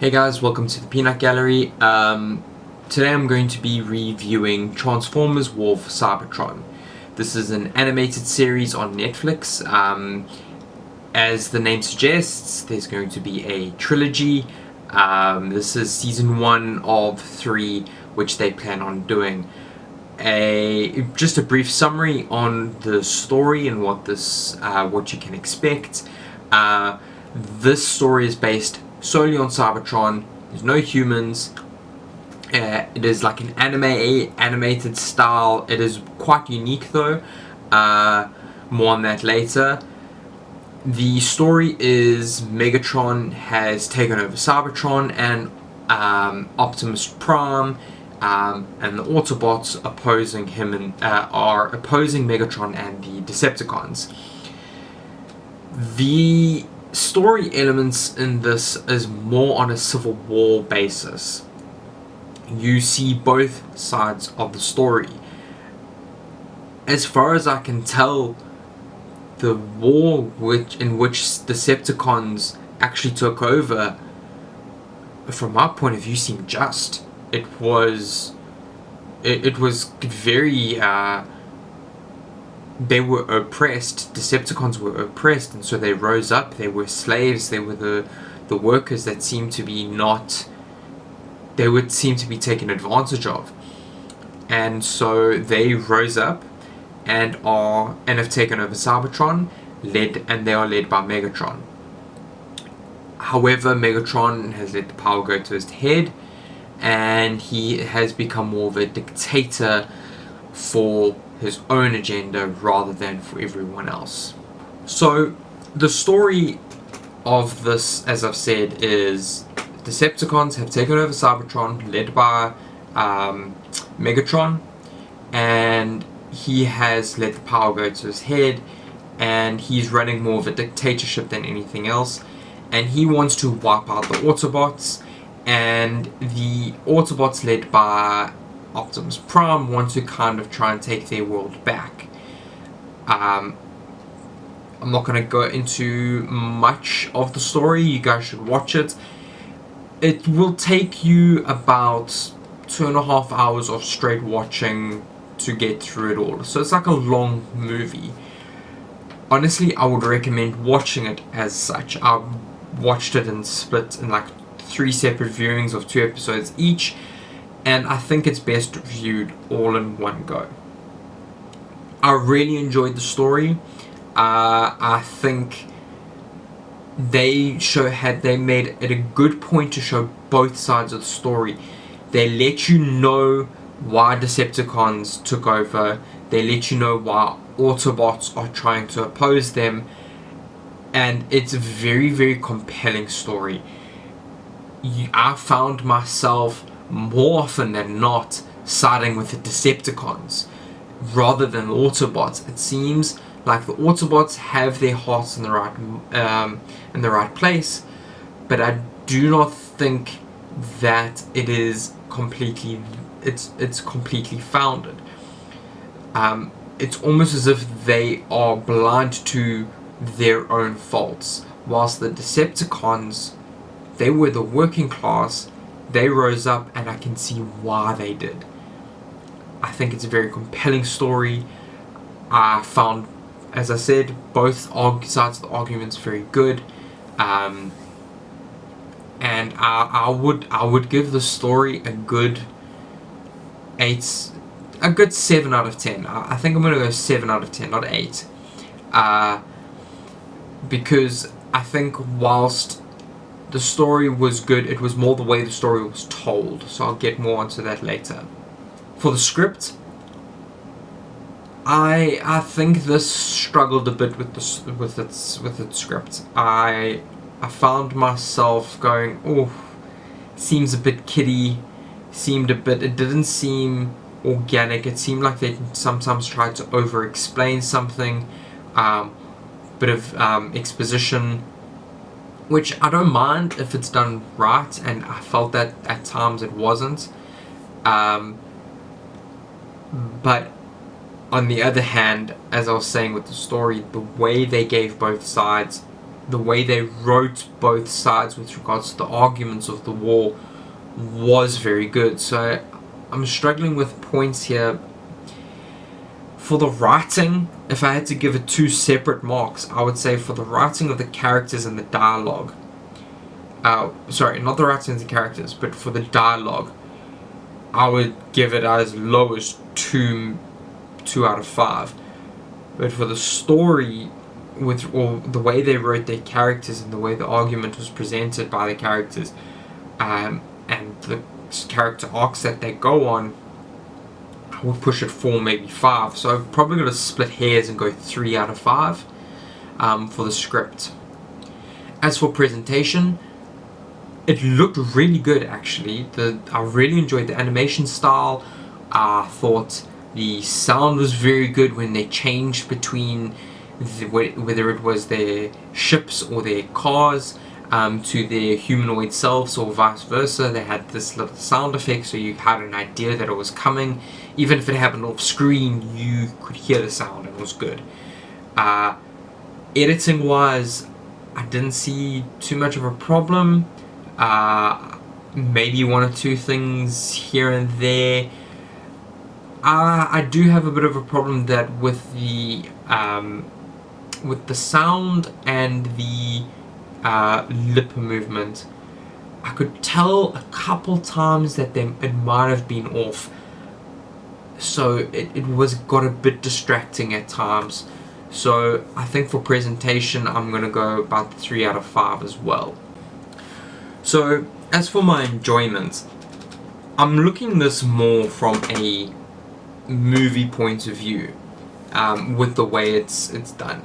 Hey guys, welcome to the Peanut Gallery. Today I'm going to be reviewing Transformers War for Cybertron. This is an animated series on Netflix. As the name suggests, there's going to be a trilogy. This is season 1 of 3, which they plan on doing. Just a brief summary on the story and what you can expect. This story is based solely on Cybertron. There's no humans. It is like an animated style. It is quite unique though. More on that later. The story is Megatron has taken over Cybertron, and Optimus Prime and the Autobots opposing him and are opposing Megatron and the Decepticons. The story elements in this is more on a civil war basis. You see both sides of the story. As far as I can tell, the war in which Decepticons actually took over, from my point of view, seemed just. It was very they were oppressed. Decepticons were oppressed, and so they rose up. They were slaves. They were the workers that seemed to be they would seem to be taken advantage of, and so they rose up and have taken over Cybertron, they are led by Megatron. However, Megatron has let the power go to his head, and he has become more of a dictator for his own agenda rather than for everyone else. So the story of this, as I've said, is Decepticons have taken over Cybertron, led by Megatron, and he has let the power go to his head, and he's running more of a dictatorship than anything else, and he wants to wipe out the Autobots, and the Autobots led by Optimus Prime want to kind of try and take their world back. I'm not going to go into much of the story. You guys should watch it. It will take you about 2.5 hours of straight watching to get through it all. So it's like a long movie. Honestly, I would recommend watching it as such. I watched it and split in like 3 separate viewings of 2 episodes each, and I think it's best viewed all in one go. I really enjoyed the story. I think they made it a good point to show both sides of the story. They let you know why Decepticons took over. They let you know why Autobots are trying to oppose them, and it's a very, very compelling story. I found myself more often than not siding with the Decepticons rather than the Autobots. It seems like the Autobots have their hearts in the right place, but I do not think that it is completely founded. It's almost as if they are blind to their own faults, whilst the Decepticons, they were the working class. They rose up, and I can see why they did. I think it's a very compelling story. I found, as I said, both sides of the arguments very good, and I would give the story a good 7 out of 10. I think I'm gonna go 7 out of 10, not 8, because I think whilst the story was good, it was more the way the story was told, so I'll get more onto that later. For the script, I think this struggled a bit with its script. I found myself going, oh, seems a bit kiddie, it didn't seem organic. It seemed like they sometimes tried to over-explain something, bit of exposition, which I don't mind if it's done right, and I felt that at times it wasn't. But on the other hand, as I was saying with the story, the way they gave both sides the way they wrote both sides with regards to the arguments of the war was very good. So I'm struggling with points here. For the writing, if I had to give it 2 separate marks, I would say for the writing of the characters and the dialogue, sorry, not the writing of the characters, but for the dialogue, I would give it as low as 2 out of 5. But for the story, or the way they wrote their characters and the way the argument was presented by the characters, and the character arcs that they go on, I would push it 4, maybe 5. So I'm probably going to split hairs and go 3 out of 5 for the script. As for presentation, it looked really good actually. I really enjoyed the animation style. I thought the sound was very good when they changed between whether it was their ships or their cars to their humanoid selves or vice versa. They had this little sound effect so you had an idea that it was coming. Even if it happened off screen, you could hear the sound and it was good. Editing wise, I didn't see too much of a problem. Maybe 1 or 2 things here and there. I do have a bit of a problem that with the sound and the lip movement, I could tell a couple times that it might have been off. So it got a bit distracting at times. So I think for presentation, I'm going to go about 3 out of 5 as well. So as for my enjoyment, I'm looking this more from a movie point of view, with the way it's done.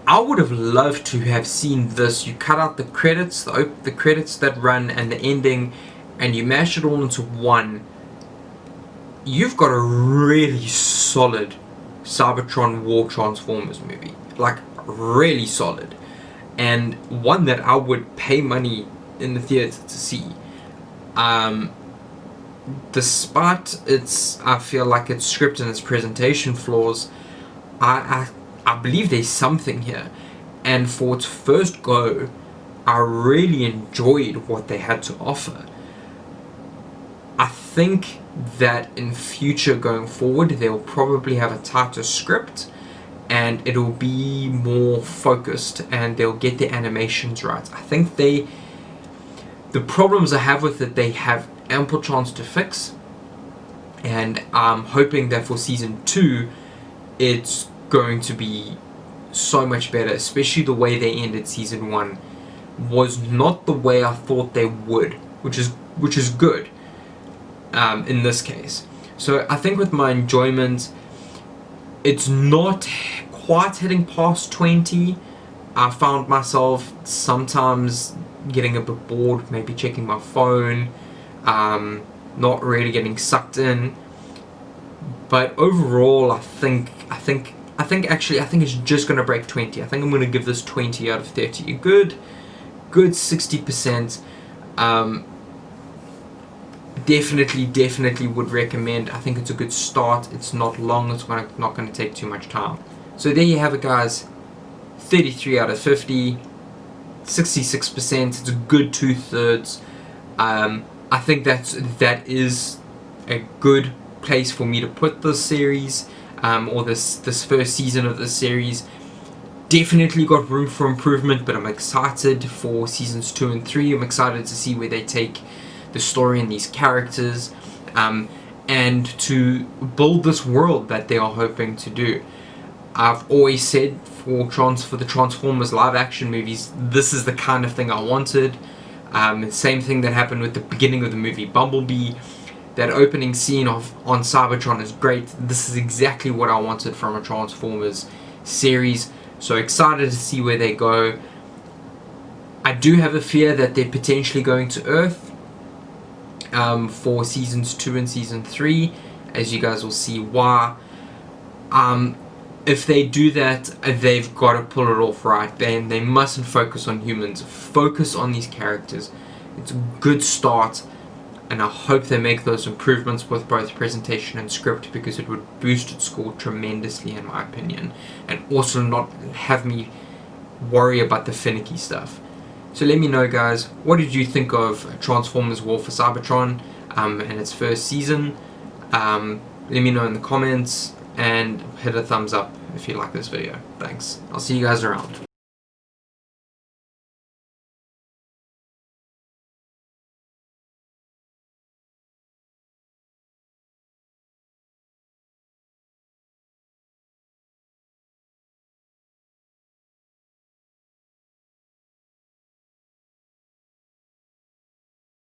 I would have loved to have seen this. You cut out the credits, the credits that run and the ending, and you mash it all into one. You've got a really solid Cybertron War Transformers movie, like really solid, and one that I would pay money in the theater to see. Despite I feel like its script and its presentation flaws, I believe there's something here, and for its first go, I really enjoyed what they had to offer. I think that in future going forward, they'll probably have a tighter script and it'll be more focused and they'll get the animations right. I think the problems I have with it, they have ample chance to fix, and I'm hoping that for season 2 it's going to be so much better, especially the way they ended season 1 was not the way I thought they would, which is good in this case. So I think with my enjoyment, it's not quite hitting past 20. I found myself sometimes getting a bit bored, maybe checking my phone, not really getting sucked in. But overall, I think it's just going to break 20. I think I'm going to give this 20 out of 30. A good 60%. Definitely would recommend. I think it's a good start. It's not long. It's not going to take too much time. So there you have it, guys. 33 out of 50. 66%. It's a good 2/3. I think that is a good place for me to put this series, or this first season of this series. Definitely got room for improvement, but I'm excited for seasons 2 and 3. I'm excited to see where they take the story and these characters, and to build this world that they are hoping to do. I've always said for the Transformers live action movies, this is the kind of thing I wanted. Same thing that happened with the beginning of the movie Bumblebee. That opening scene on Cybertron is great. This is exactly what I wanted from a Transformers series. So excited to see where they go. I do have a fear that they're potentially going to Earth for seasons 2 and season 3, as you guys will see why. If they do that, they've got to pull it off right. They mustn't focus on humans. Focus on these characters. It's a good start, and I hope they make those improvements with both presentation and script, because it would boost its score tremendously in my opinion, and also not have me worry about the finicky stuff. So let me know, guys, what did you think of Transformers War for Cybertron in its first season? Let me know in the comments, and hit a thumbs up if you like this video. Thanks. I'll see you guys around.